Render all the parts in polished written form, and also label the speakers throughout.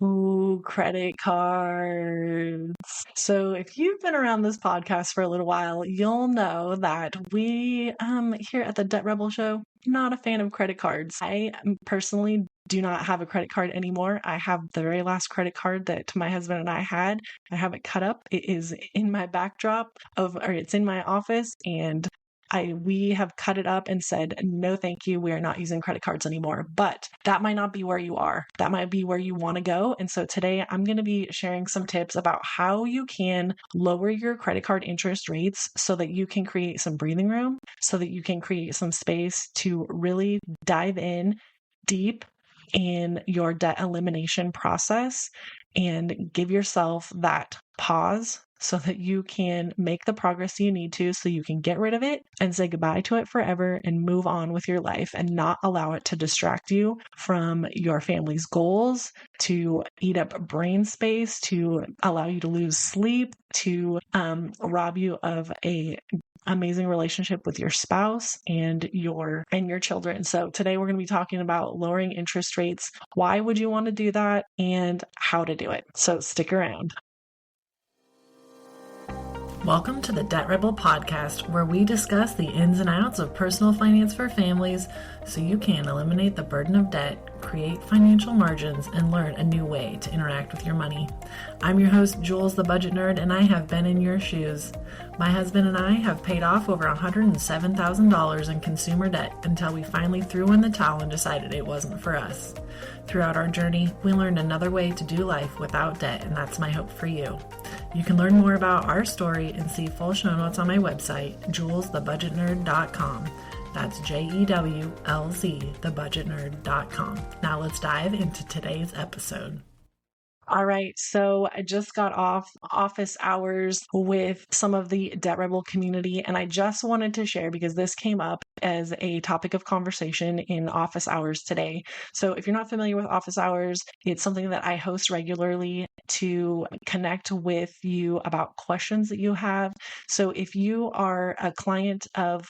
Speaker 1: Ooh, credit cards. So if you've been around this podcast for a little while, you'll know that we here at the Debt Rebel Show, not a fan of credit cards. I personally do not have a credit card anymore. I have the very last credit card that my husband and I had. I have it cut up. It is in my backdrop or it's in my office, and we have cut it up and said, no, thank you. We are not using credit cards anymore. But that might not be where you are. That might be where you want to go. And so today I'm going to be sharing some tips about how you can lower your credit card interest rates so that you can create some breathing room, so that you can create some space to really dive in deep in your debt elimination process and give yourself that pause so that you can make the progress you need to, so you can get rid of it and say goodbye to it forever and move on with your life and not allow it to distract you from your family's goals, to eat up brain space, to allow you to lose sleep, to rob you of a amazing relationship with your spouse and your children. So today we're going to be talking about lowering interest rates. Why would you want to do that and how to do it? So stick around. Welcome to the Debt Rebel podcast, where we discuss the ins and outs of personal finance for families so you can eliminate the burden of debt, create financial margins, and learn a new way to interact with your money. I'm your host, Jewlz The Budget Nerd, and I have been in your shoes. My husband and I have paid off over $107,000 in consumer debt until we finally threw in the towel and decided it wasn't for us. Throughout our journey, we learned another way to do life without debt, and that's my hope for you. You can learn more about our story and see full show notes on my website, jewlzthebudgetnerd.com. That's JEWLZ, thebudgetnerd.com. Now let's dive into today's episode. All right, so I just got off office hours with some of the Debt Rebel community, and I just wanted to share because this came up as a topic of conversation in office hours today. So if you're not familiar with office hours, it's something that I host regularly to connect with you about questions that you have. So if you are a client of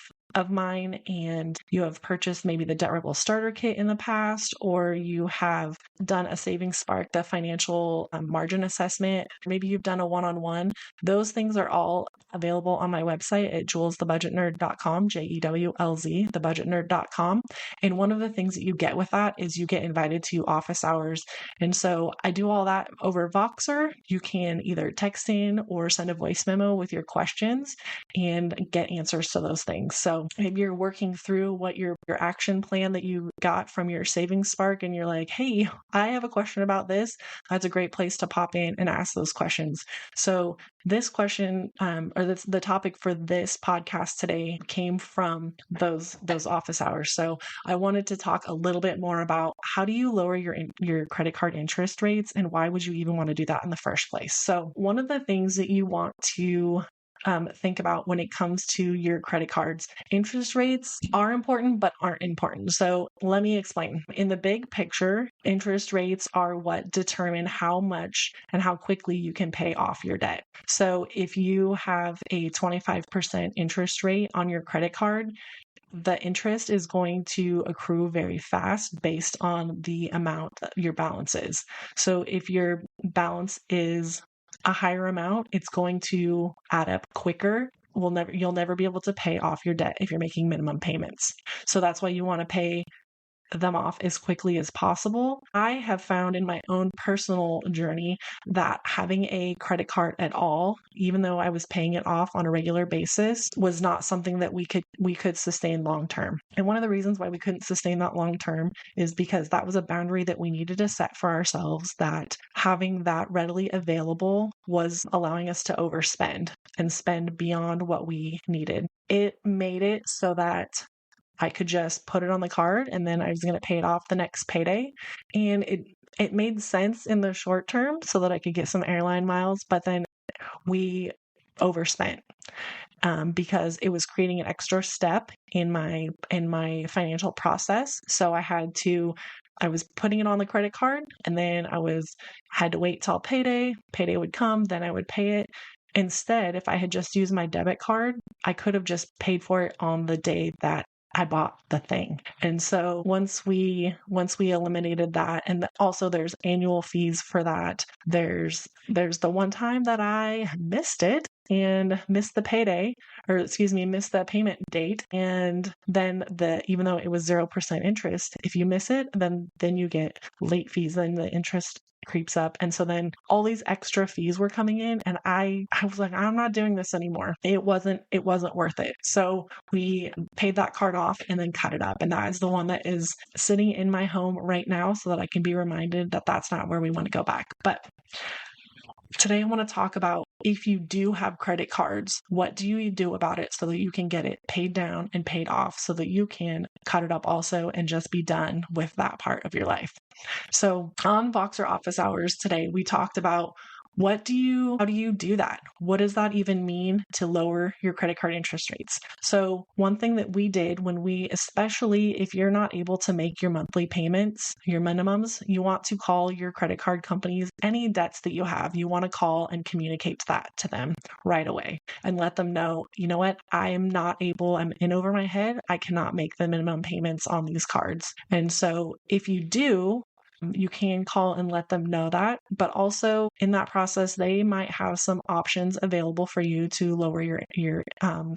Speaker 1: mine and you have purchased maybe the Debt Rebel starter kit in the past, or you have done a Savings Spark, the financial margin assessment, maybe you've done a one-on-one, those things are all available on my website at jewlzthebudgetnerd.com, JEWLZ, thebudgetnerd.com. And one of the things that you get with that is you get invited to office hours. And so I do all that over Voxer. You can either text in or send a voice memo with your questions and get answers to those things. So maybe you're working through what your action plan that you got from your Savings Spark and you're like, hey, I have a question about this. That's a great place to pop in and ask those questions. So this question, the topic for this podcast today came from those office hours. So I wanted to talk a little bit more about how do you lower your credit card interest rates and why would you even want to do that in the first place? So one of the things that you want to think about when it comes to your credit cards. Interest rates are important, but aren't important. So let me explain. In the big picture, interest rates are what determine how much and how quickly you can pay off your debt. So if you have a 25% interest rate on your credit card, the interest is going to accrue very fast based on the amount that your balance is. So if your balance is a higher amount, it's going to add up quicker. You'll never be able to pay off your debt if you're making minimum payments. So that's why you want to pay them off as quickly as possible. I have found in my own personal journey that having a credit card at all, even though I was paying it off on a regular basis, was not something that we could sustain long term. And one of the reasons why we couldn't sustain that long term is because that was a boundary that we needed to set for ourselves, that having that readily available was allowing us to overspend and spend beyond what we needed. It made it so that I could just put it on the card and then I was going to pay it off the next payday. And it made sense in the short term so that I could get some airline miles, but then we overspent because it was creating an extra step in my financial process. So I was putting it on the credit card and then had to wait till payday. Payday would come, then I would pay it. Instead, if I had just used my debit card, I could have just paid for it on the day that I bought the thing. And so once we eliminated that, and also there's annual fees for that. There's the one time that I missed it and missed the payday, or excuse me, missed the payment date. And then even though it was 0% interest, if you miss it, then you get late fees, then the interest creeps up. And so then all these extra fees were coming in, and I was like, I'm not doing this anymore. It wasn't worth it. So we paid that card off and then cut it up. And that is the one that is sitting in my home right now so that I can be reminded that that's not where we want to go back. But today I want to talk about, if you do have credit cards, what do you do about it so that you can get it paid down and paid off so that you can cut it up also and just be done with that part of your life. So on Voxer Office Hours today, we talked about how do you do that? What does that even mean to lower your credit card interest rates? So one thing that we did especially if you're not able to make your monthly payments, your minimums, you want to call your credit card companies, any debts that you have, you want to call and communicate that to them right away and let them know, you know what, I'm in over my head. I cannot make the minimum payments on these cards. And so if you do, you can call and let them know that, but also in that process, they might have some options available for you to lower your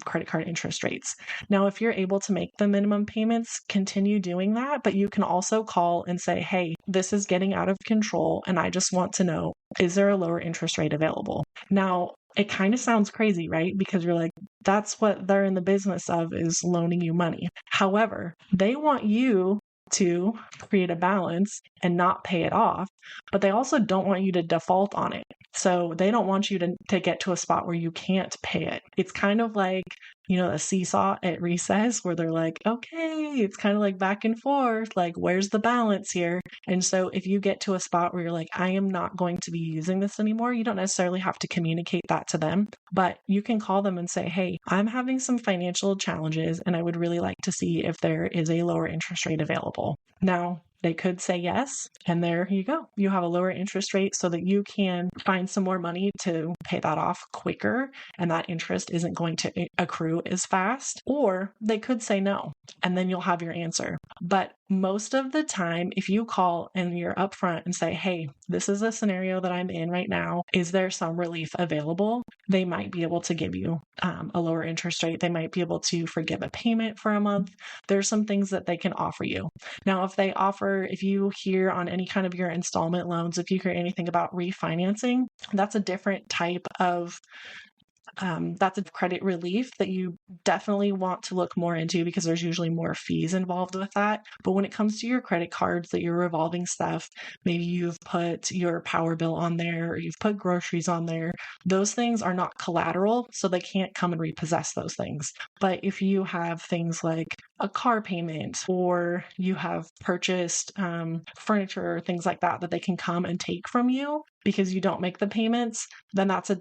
Speaker 1: credit card interest rates. Now, if you're able to make the minimum payments, continue doing that, but you can also call and say, hey, this is getting out of control, and I just want to know, is there a lower interest rate available? Now, it kind of sounds crazy, right? Because you're like, that's what they're in the business of, is loaning you money. However, they want you to create a balance and not pay it off, but they also don't want you to default on it. So they don't want you to get to a spot where you can't pay it. It's kind of like, a seesaw at recess where they're like, okay, it's kind of like back and forth, like, where's the balance here? And so if you get to a spot where you're like, I am not going to be using this anymore, you don't necessarily have to communicate that to them, but you can call them and say, hey, I'm having some financial challenges and I would really like to see if there is a lower interest rate available. Now, they could say yes, and there you go. You have a lower interest rate so that you can find some more money to pay that off quicker, and that interest isn't going to accrue as fast. Or they could say no, and then you'll have your answer. But most of the time, if you call and you're upfront and say, hey, this is a scenario that I'm in right now, is there some relief available? They might be able to give you a lower interest rate. They might be able to forgive a payment for a month. There's some things that they can offer you. Now, if you hear on any kind of your installment loans, if you hear anything about refinancing, that's a different type of that's a credit relief that you definitely want to look more into, because there's usually more fees involved with that. But when it comes to your credit cards, that your revolving stuff, maybe you've put your power bill on there, or you've put groceries on there, those things are not collateral, so they can't come and repossess those things. But if you have things like a car payment, or you have purchased furniture or things like that they can come and take from you because you don't make the payments, then that's a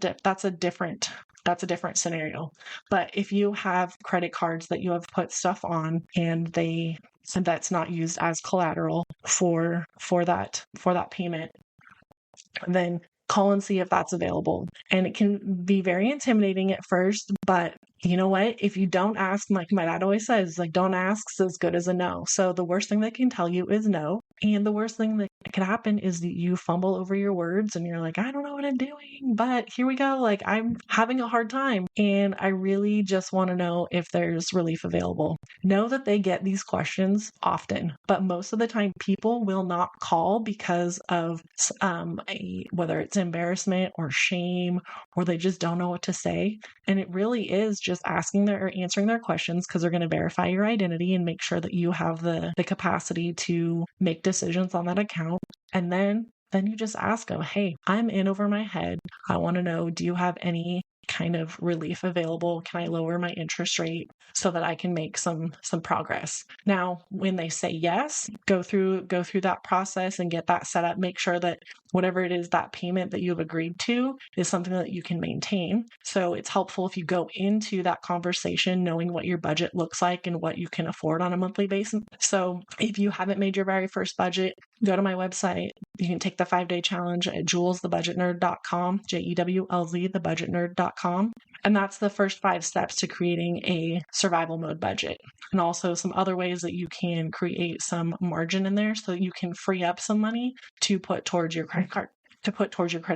Speaker 1: different scenario. But if you have credit cards that you have put stuff on and that's not used as collateral for that payment, then call and see if that's available. And it can be very intimidating at first, but you know what? If you don't ask, like my dad always says, like, don't ask is as good as a no. So the worst thing they can tell you is no. And the worst thing that can happen is that you fumble over your words and you're like, I don't know what I'm doing, but here we go. Like, I'm having a hard time and I really just want to know if there's relief available. Know that they get these questions often, but most of the time people will not call because of whether it's embarrassment or shame, or they just don't know what to say. And it really is just asking or answering their questions, because they're going to verify your identity and make sure that you have the capacity to make decisions on that account. And then you just ask them, hey, I'm in over my head. I want to know, do you have any kind of relief available? Can I lower my interest rate so that I can make some progress? Now, when they say yes, go through that process and get that set up. Make sure that whatever it is, that payment that you've agreed to is something that you can maintain. So it's helpful if you go into that conversation knowing what your budget looks like and what you can afford on a monthly basis. So if you haven't made your very first budget,
Speaker 2: go to my website. You can take the 5-day challenge at jewlzthebudgetnerd.com, Jewlz, thebudgetnerd.com. And that's the first 5 steps to creating a survival mode budget. And also some other ways that you can create some margin in there so that you can free up some money to put towards your credit card.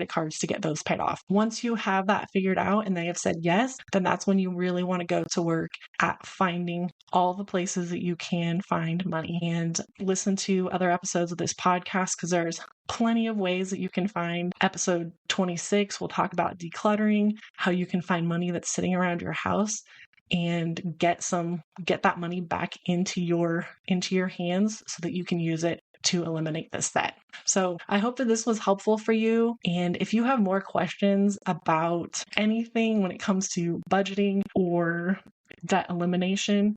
Speaker 2: Cards to get those paid off. Once you have that figured out and they have said yes, then that's when you really want to go to work at finding all the places that you can find money, and listen to other episodes of this podcast because there's plenty of ways that you can find. Episode 26, we'll talk about decluttering, how you can find money that's sitting around your house and get that money back into your hands so that you can use it to eliminate this debt. So I hope that this was helpful for you. And if you have more questions about anything when it comes to budgeting or debt elimination,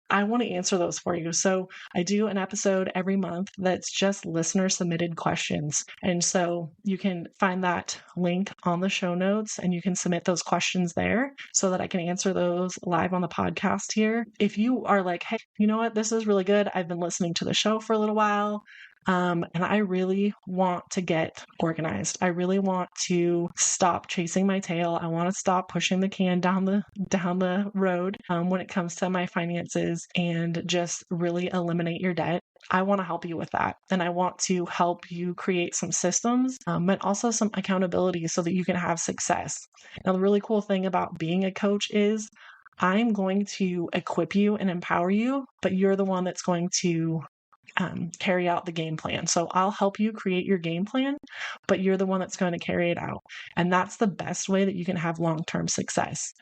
Speaker 2: I want to answer those for you. So I do an episode every month that's just listener submitted questions. And so you can find that link on the show notes and you can submit those questions there so that I can answer those live on the podcast here. If you are like, hey, you know what, this is really good. I've been listening to the show for a little while. And I really want to get organized. I really want to stop chasing my tail. I want to stop pushing the can down the road when it comes to my finances and just really eliminate your debt. I want to help you with that. And I want to help you create some systems, but also some accountability so that you can have success. Now, the really cool thing about being a coach is I'm going to equip you and empower you, but you're the one that's going to carry out the game plan. So I'll help you create your game plan, but you're the one that's going to carry it out. And that's the best way that you can have long-term success.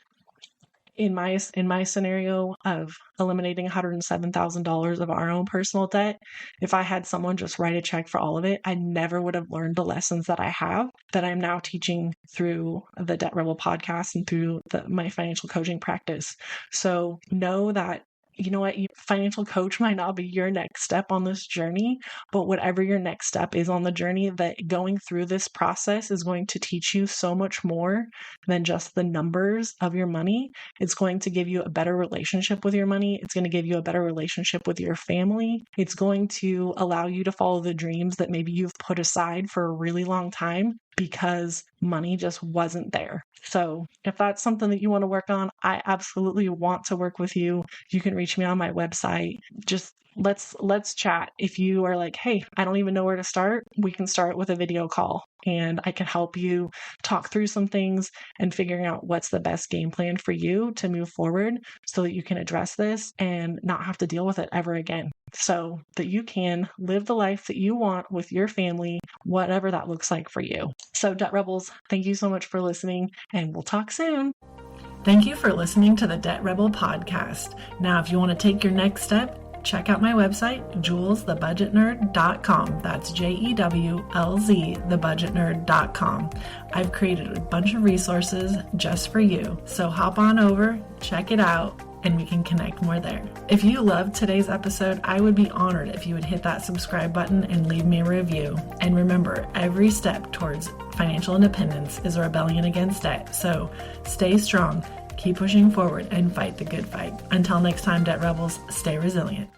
Speaker 2: In my scenario of eliminating $107,000 of our own personal debt, if I had someone just write a check for all of it, I never would have learned the lessons that I have that I'm now teaching through the Debt Rebel podcast and through my financial coaching practice. So know that, you know what, financial coach might not be your next step on this journey, but whatever your next step is on the journey, that going through this process is going to teach you so much more than just the numbers of your money. It's going to give you a better relationship with your money. It's going to give you a better relationship with your family. It's going to allow you to follow the dreams that maybe you've put aside for a really long time because money just wasn't there. So if that's something that you want to work on, I absolutely want to work with you. You can reach me on my website. Just let's chat. If you are like, hey, I don't even know where to start, we can start with a video call and I can help you talk through some things and figuring out what's the best game plan for you to move forward so that you can address this and not have to deal with it ever again, so that you can live the life that you want with your family, whatever that looks like for you. So Debt Rebels, thank you so much for listening and we'll talk soon.
Speaker 1: Thank you for listening to the Debt Rebel podcast. Now, if you want to take your next step, check out my website, jewlzthebudgetnerd.com. That's Jewlz, thebudgetnerd.com. I've created a bunch of resources just for you. So hop on over, check it out, and we can connect more there. If you loved today's episode, I would be honored if you would hit that subscribe button and leave me a review. And remember, every step towards financial independence is a rebellion against debt. So stay strong, keep pushing forward, and fight the good fight. Until next time, Debt Rebels, stay resilient.